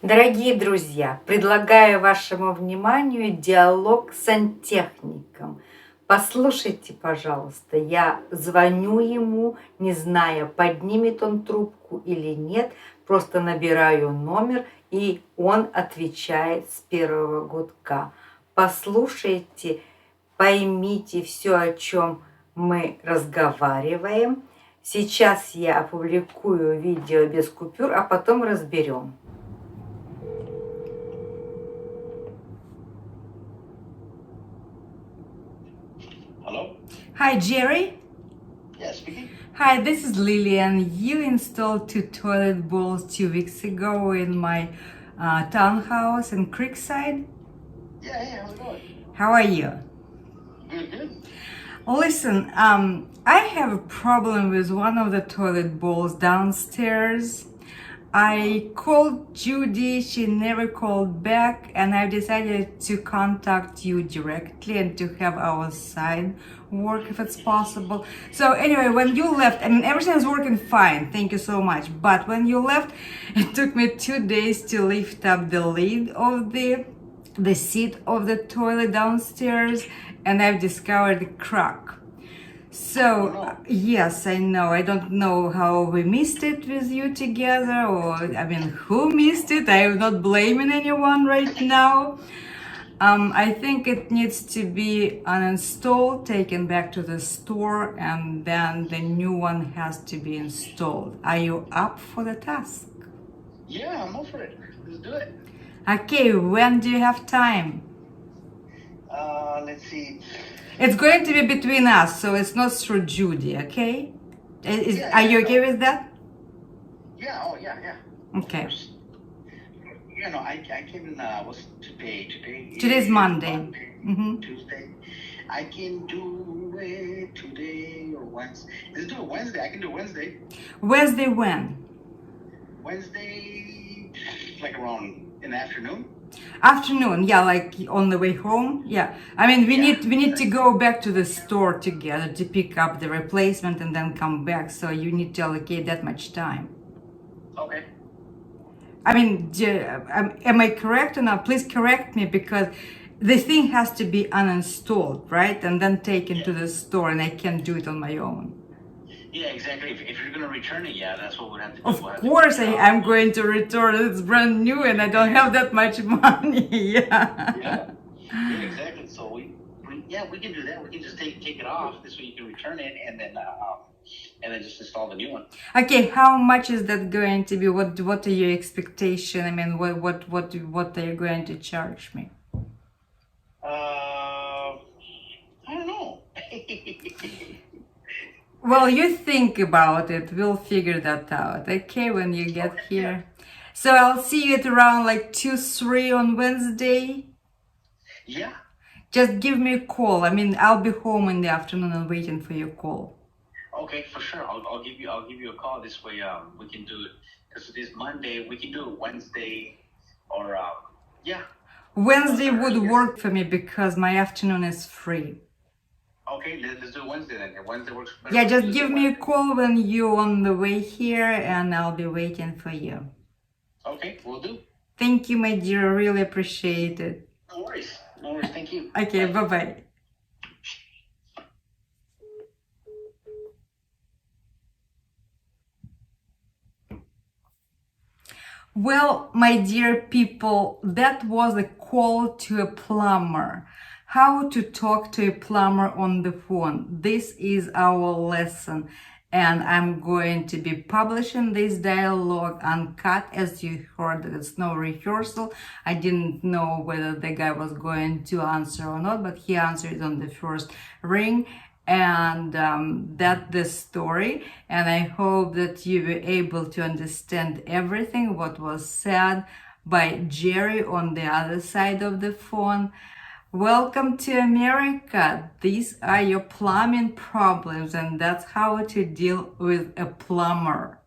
Дорогие друзья, предлагаю вашему вниманию диалог с сантехником. Послушайте, пожалуйста, я звоню ему, не зная, поднимет он трубку или нет, просто набираю номер, и он отвечает с первого гудка. Послушайте, поймите все, о чем мы разговариваем. Сейчас я опубликую видео без купюр, а потом разберем. Hello? Hi, Jerry. Yeah, speaking. Hi, this is Lilian. You installed 2 toilet bowls 2 weeks ago in my townhouse in Creekside. Yeah, hey, how's it going? How are you? Good. Listen, I have a problem with one of the toilet bowls downstairs. I called Judy, she never called back, and I decided to contact you directly and to have our side work if it's possible. So anyway, when you left, I mean, everything is working fine, thank you so much. But when you left, it took me 2 days to lift up the lid of the seat of the toilet downstairs, and I've discovered a crack. So, yes, I know. I don't know how we missed it with you together, or, I mean, who missed it. I am not blaming anyone right now. I think it needs to be uninstalled, taken back to the store, and then the new one has to be installed. Are you up for the task? Yeah, I'm up for it. Let's do it. Okay, when do you have time? Let's see. It's going to be between us, so it's not through Judy, okay? Are you okay with that? Yeah, yeah. Okay. Yeah, no, I can, what's today? Today's Monday. Mm-hmm. Tuesday. I can do it today or Wednesday. Let's do it Wednesday. I can do Wednesday. Wednesday when? Wednesday, like around in the afternoon. Afternoon, yeah, like on the way home. Yeah, I mean we need to go back to the store together to pick up the replacement and then come back. So you need to allocate that much time. Okay. I mean, am I correct or not? Please correct me, because the thing has to be uninstalled, right, and then taken to the store, and I can't do it on my own. Yeah, exactly. If you're going to return it, yeah, that's what we'd have to do. Of course, I'm going to return it. It's brand new and I don't have that much money. Yeah, exactly. So we can do that. We can just take it off. This way you can return it and then just install the new one. Okay, how much is that going to be? What are your expectations? I mean, what are you going to charge me? I don't know. Well, you think about it. We'll figure that out, okay, when you get here. So I'll see you at around like 2-3 on Wednesday. Yeah. Just give me a call. I mean, I'll be home in the afternoon and waiting for your call. Okay, for sure. I'll give you a call. This way we can do it, because it is Monday. We can do it Wednesday or yeah. Wednesday would work for me because my afternoon is free. Okay, let's do Wednesday then. Wednesday works better. Yeah, just give me a call when you're on the way here and I'll be waiting for you. Okay, will do. Thank you, my dear. I really appreciate it. No worries. Thank you. Okay, bye-bye. Well, my dear people, that was a call to a plumber. How to talk to a plumber on the phone. This is our lesson, and I'm going to be publishing this dialogue uncut. As you heard, it's no rehearsal. I didn't know whether the guy was going to answer or not, but he answered on the first ring. And that's the story, and I hope that you were able to understand everything what was said by Jerry on the other side of the phone. Welcome to America. These are your plumbing problems, and that's how to deal with a plumber.